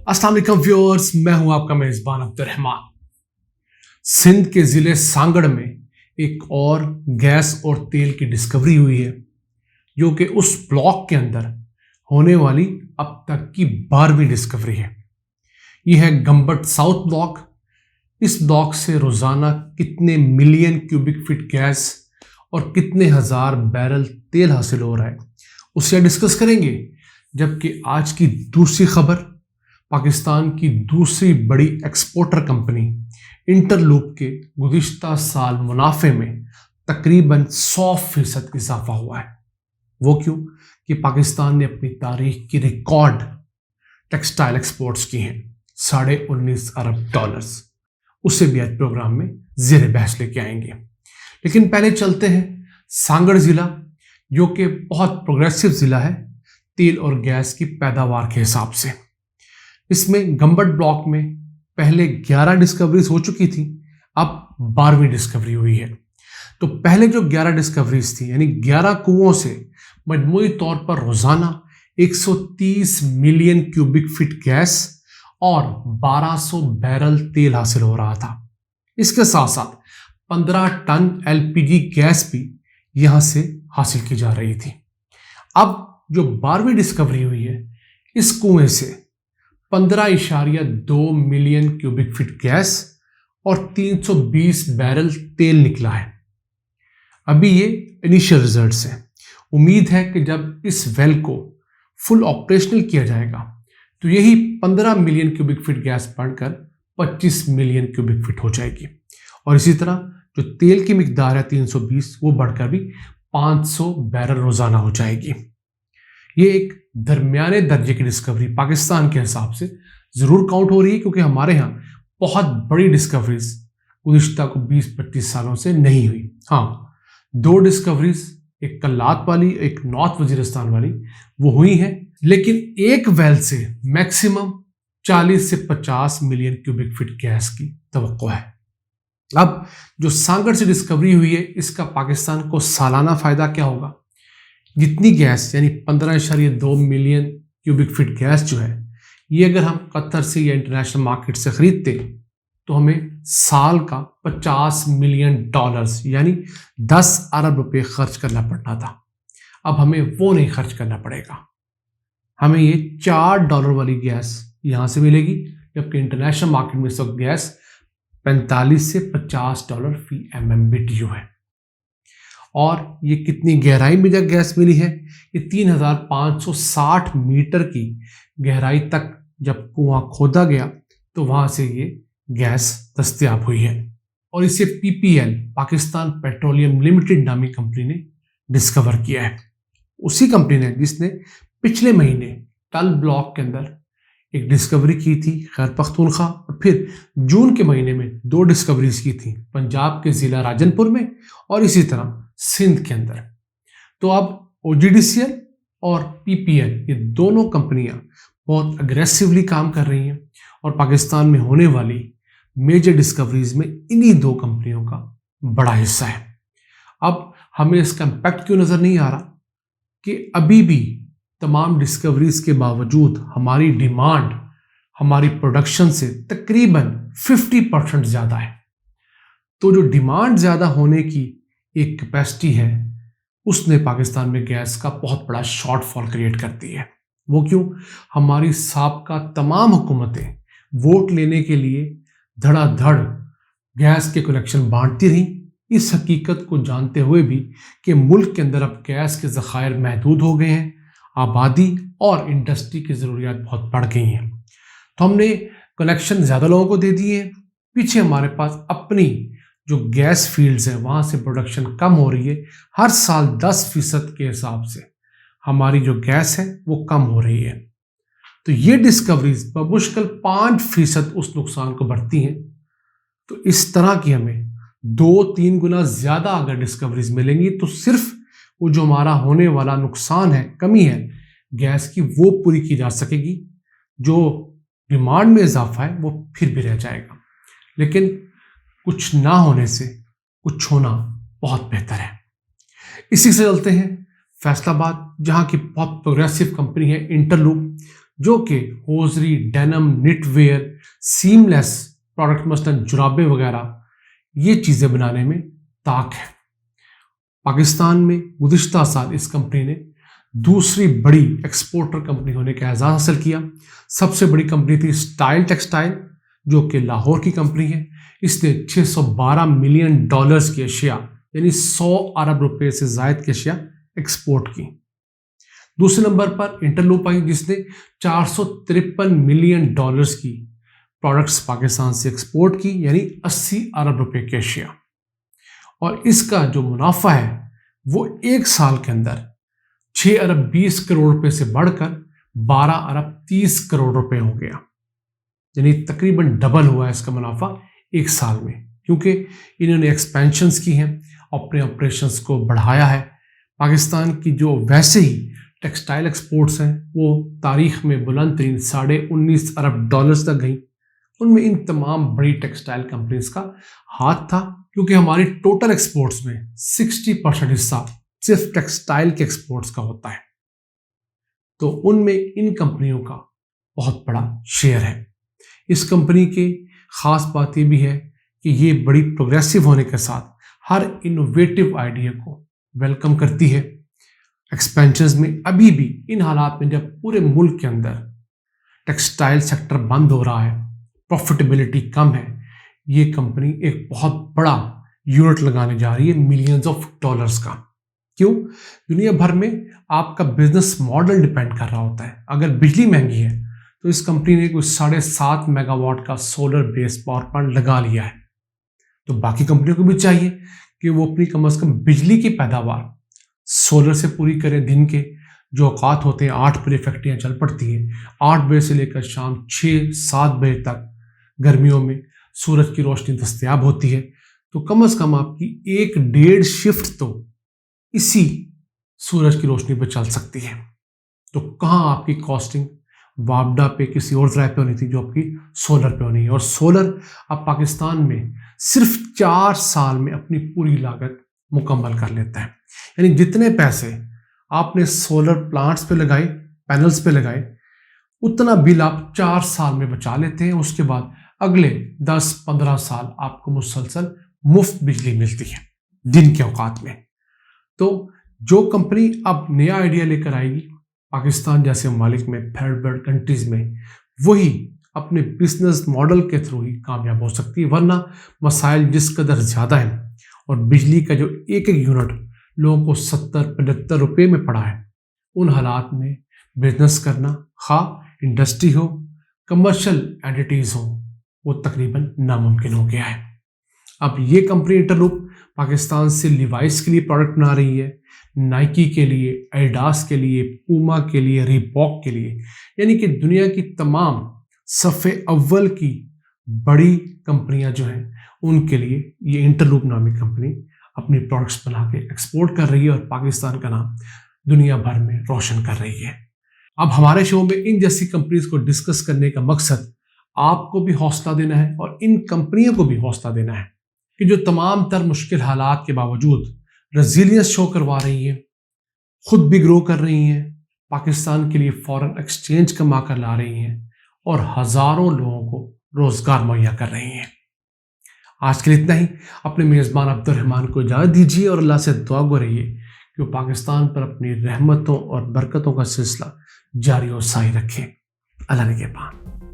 अस्सलाम वालेकुम व्यूअर्स, मैं हूं आपका मेजबान अब्दुर्रहमान। सिंध के जिले सांगड़ में एक और गैस और तेल की डिस्कवरी हुई है, जो कि उस ब्लॉक के अंदर होने वाली अब तक की 12वीं डिस्कवरी है। यह है गंबट साउथ ब्लॉक। इस ब्लॉक से रोजाना कितने मिलियन क्यूबिक फीट गैस और कितने हजार बैरल तेल हासिल हो रहा है, उससे डिस्कस करेंगे। जबकि आज की दूसरी खबर, पाकिस्तान की दूसरी बड़ी एक्सपोर्टर कंपनी इंटरलूप के गुज़िश्ता साल मुनाफे में तकरीबन 100% इजाफा हुआ है। वो क्यों? कि पाकिस्तान ने अपनी तारीख की रिकॉर्ड टेक्सटाइल एक्सपोर्ट्स की हैं, $19.5 अरब। उसे भी आज प्रोग्राम में ज़ेर बहस लेके आएंगे। लेकिन पहले चलते हैं सांगड़ ज़िला, जो कि बहुत प्रोग्रेसिव ज़िला है तेल और गैस की पैदावार के हिसाब से। इसमें गंबट ब्लॉक में पहले 11 डिस्कवरीज हो चुकी थी, अब 12वीं डिस्कवरी हुई है। तो पहले जो 11 डिस्कवरीज थी, यानी 11 कुओं से मजमूई तौर पर रोजाना 130 मिलियन क्यूबिक फीट गैस और 1200 बैरल तेल हासिल हो रहा था। इसके साथ साथ 15 टन एलपीजी गैस भी यहां से हासिल की जा रही थी। अब जो 12वीं डिस्कवरी हुई है, इस कुएं से 15.2 मिलियन क्यूबिक फीट गैस और 320 बैरल तेल निकला है। अभी ये इनिशियल रिजल्ट्स हैं। उम्मीद है कि जब इस वेल को फुल ऑपरेशनल किया जाएगा तो यही 15 मिलियन क्यूबिक फीट गैस बढ़कर 25 मिलियन क्यूबिक फीट हो जाएगी। और इसी तरह जो तेल की मिकदार है 320, वो बढ़कर भी 500 बैरल रोजाना हो जाएगी। ये एक दरमियाने दर्जे की डिस्कवरी पाकिस्तान के हिसाब से जरूर काउंट हो रही है, क्योंकि हमारे यहाँ बहुत बड़ी डिस्कवरीज गुज़िश्ता को 20-25 सालों से नहीं हुई। हाँ, 2 डिस्कवरीज, एक कल्लात वाली, एक नॉर्थ वजीरिस्तान वाली, वो हुई हैं। लेकिन एक वेल से मैक्सिमम 40 से 50 मिलियन क्यूबिक फीट गैस की तवक्को है। अब जो सांगड़ से डिस्कवरी हुई है, इसका पाकिस्तान को सालाना फायदा क्या होगा? जितनी गैस, यानी 15.2 मिलियन क्यूबिक फीट गैस जो है, ये अगर हम कतर से या इंटरनेशनल मार्केट से खरीदते तो हमें साल का $50 मिलियन यानी 10 अरब रुपए खर्च करना पड़ता था। अब हमें वो नहीं खर्च करना पड़ेगा। हमें ये $4 वाली गैस यहाँ से मिलेगी, जबकि इंटरनेशनल मार्केट में इस वक्त गैस $45 से $50 फी MMBTU है। और ये कितनी गहराई में जब गैस मिली है? ये 3560 मीटर की गहराई तक जब कुआं खोदा गया तो वहां से ये गैस दस्तयाब हुई है। और इसे PPL, पाकिस्तान पेट्रोलियम लिमिटेड नामी कंपनी ने डिस्कवर किया है। उसी कंपनी ने जिसने पिछले महीने टल ब्लॉक के अंदर एक डिस्कवरी की थी, खैर पख्तूनख्वा, और फिर जून के महीने में 2 डिस्कवरीज की थी, पंजाब के जिला राजनपुर में और इसी तरह सिंध के अंदर। तो अब OGDCL और PPL, ये दोनों कंपनियां बहुत अग्रेसिवली काम कर रही हैं और पाकिस्तान में होने वाली मेजर डिस्कवरीज में इन्हीं 2 कंपनियों का बड़ा हिस्सा है। अब हमें इसका इम्पैक्ट क्यों नजर नहीं आ रहा कि अभी भी तमाम डिस्कवरीज के बावजूद हमारी डिमांड हमारी प्रोडक्शन से तकरीबन 50% ज्यादा है। तो जो डिमांड ज्यादा होने की एक कैपेसिटी है, उसने पाकिस्तान में गैस का बहुत बड़ा शॉर्टफॉल क्रिएट करती है। वो क्यों? हमारी साबका तमाम हुकूमतें वोट लेने के लिए धड़ाधड़ गैस के कनेक्शन बांटती रहीं, इस हकीकत को जानते हुए भी कि मुल्क के अंदर अब गैस के ज़खायर महदूद हो गए हैं, आबादी और इंडस्ट्री की ज़रूरियात बहुत बढ़ गई हैं। तो हमने कनेक्शन ज़्यादा लोगों को दे दिए हैं। पीछे हमारे पास अपनी जो गैस फील्ड्स हैं, वहाँ से प्रोडक्शन कम हो रही है। हर साल 10% के हिसाब से हमारी जो गैस है वो कम हो रही है। तो ये डिस्कवरीज बमुश्किल 5% उस नुकसान को बढ़ती हैं। तो इस तरह की हमें 2-3 गुना ज़्यादा अगर डिस्कवरीज मिलेंगी तो सिर्फ वो जो हमारा होने वाला नुकसान है, कमी है गैस की, वो पूरी की जा सकेगी। जो डिमांड में इजाफा है वो फिर भी रह जाएगा। लेकिन कुछ ना होने से कुछ होना बहुत बेहतर है। इसी से चलते हैं फैसलाबाद, जहां की बहुत प्रोग्रेसिव कंपनी है इंटरलूप, जो कि hosiery, denim, knitwear, seamless product मसलन जुराबे वगैरह ये चीज़ें बनाने में ताक है। पाकिस्तान में गुज़िश्ता साल इस कंपनी ने दूसरी बड़ी एक्सपोर्टर कंपनी होने का एजाज़ हासिल किया। सबसे बड़ी कंपनी थी स्टाइल टेक्सटाइल, जो कि लाहौर की कंपनी है। इसने 612 मिलियन डॉलर्स की अशिया यानी 100 अरब रुपए से ज़ायद की अशिया एक्सपोर्ट की। दूसरे नंबर पर इंटरलूप आई, जिसने 453 मिलियन डॉलर्स की प्रोडक्ट्स पाकिस्तान से एक्सपोर्ट की यानी 80 अरब रुपए की अशिया। और इसका जो मुनाफा है वो एक साल के अंदर 6 अरब 20 करोड़ रुपए से बढ़कर 12 अरब 30 करोड़ रुपए हो गया, यानी तकरीबन डबल हुआ है इसका मुनाफा एक साल में, क्योंकि इन्होंने एक्सपेंशंस की हैं, अपने ऑपरेशंस को बढ़ाया है। पाकिस्तान की जो वैसे ही टेक्सटाइल एक्सपोर्ट्स हैं वो तारीख में बुलंद तरीन 19.5 अरब डॉलर्स तक गई। उनमें इन तमाम बड़ी टेक्सटाइल कंपनीज का हाथ था, क्योंकि हमारी टोटल एक्सपोर्ट्स में 60% हिस्सा सिर्फ टेक्सटाइल के एक्सपोर्ट्स का होता है। तो उनमें इन कंपनियों का बहुत बड़ा शेयर है। इस कंपनी की खास बात यह भी है कि ये बड़ी प्रोग्रेसिव होने के साथ हर इनोवेटिव आइडिया को वेलकम करती है। एक्सपेंशंस में अभी भी इन हालात में जब पूरे मुल्क के अंदर टेक्सटाइल सेक्टर बंद हो रहा है, प्रॉफिटेबिलिटी कम है, ये कंपनी एक बहुत बड़ा यूनिट लगाने जा रही है मिलियंस ऑफ डॉलर्स का। क्यों? दुनिया भर में आपका बिजनेस मॉडल डिपेंड कर रहा होता है। अगर बिजली महंगी है तो इस कंपनी ने कुछ 7.5 मेगावाट का सोलर बेस्ड पावर प्लांट लगा लिया है। तो बाकी कंपनियों को भी चाहिए कि वो अपनी कम से कम बिजली की पैदावार सोलर से पूरी करें। दिन के जो औकात होते हैं 8 बजे फैक्ट्रियाँ चल पड़ती हैं, 8 बजे से लेकर शाम 6-7 बजे तक गर्मियों में सूरज की रोशनी दस्तयाब होती है। तो कम से कम आपकी 1-1.5 शिफ्ट तो इसी सूरज की रोशनी पर चल सकती है। तो कहाँ आपकी कॉस्टिंग वापडा पे किसी और जराए पे होनी थी जो आपकी सोलर पे होनी है। और सोलर अब पाकिस्तान में सिर्फ 4 साल में अपनी पूरी लागत मुकम्मल कर लेता है। यानी जितने पैसे आपने सोलर प्लांट्स पे लगाए, पैनल्स पे लगाए, उतना बिल आप 4 साल में बचा लेते हैं। उसके बाद अगले 10-15 साल आपको मुसलसल मुफ्त बिजली मिलती है दिन के औकात में। तो जो कंपनी अब नया आइडिया लेकर आएगी पाकिस्तान जैसे ममालिक में, थर्ड वर्ल्ड कंट्रीज में, वही अपने बिजनेस मॉडल के थ्रू ही कामयाब हो सकती है। वरना मसाइल जिस कदर ज़्यादा हैं और बिजली का जो एक एक यूनिट लोगों को 70-75 रुपये में पड़ा है, उन हालात में बिजनेस करना, खा इंडस्ट्री हो, कमर्शियल एंटिटीज़ हो, वो तकरीबन नामुमकिन हो गया है। अब ये कंपनी इंटरलूप पाकिस्तान से लिवाइस के लिए प्रोडक्ट बना रही है, नाइकी के लिए, एडिडास के लिए, पूमा के लिए, रीबॉक के लिए, यानी कि दुनिया की तमाम सफ़े अव्वल की बड़ी कंपनियां जो हैं उनके लिए ये इंटरलूप नामी कंपनी अपनी प्रोडक्ट्स बना के एक्सपोर्ट कर रही है और पाकिस्तान का नाम दुनिया भर में रोशन कर रही है। अब हमारे शो में इन जैसी कंपनीज को डिस्कस करने का मकसद आपको भी हौसला देना है और इन कंपनियों को भी हौसला देना है कि जो तमाम तर मुश्किल हालात के बावजूद रेजिलियंस शो करवा रही है, खुद भी ग्रो कर रही हैं, पाकिस्तान के लिए फॉरेन एक्सचेंज कमा कर ला रही हैं और हज़ारों लोगों को रोज़गार मुहैया कर रही हैं। आज के लिए इतना ही। अपने मेज़बान अब्दुर्रहमान को इजाज़त दीजिए और अल्लाह से दुआ गो रहिए कि वो पाकिस्तान पर अपनी रहमतों और बरकतों का सिलसिला जारी और साई रखे। अल्लाह ने के पान।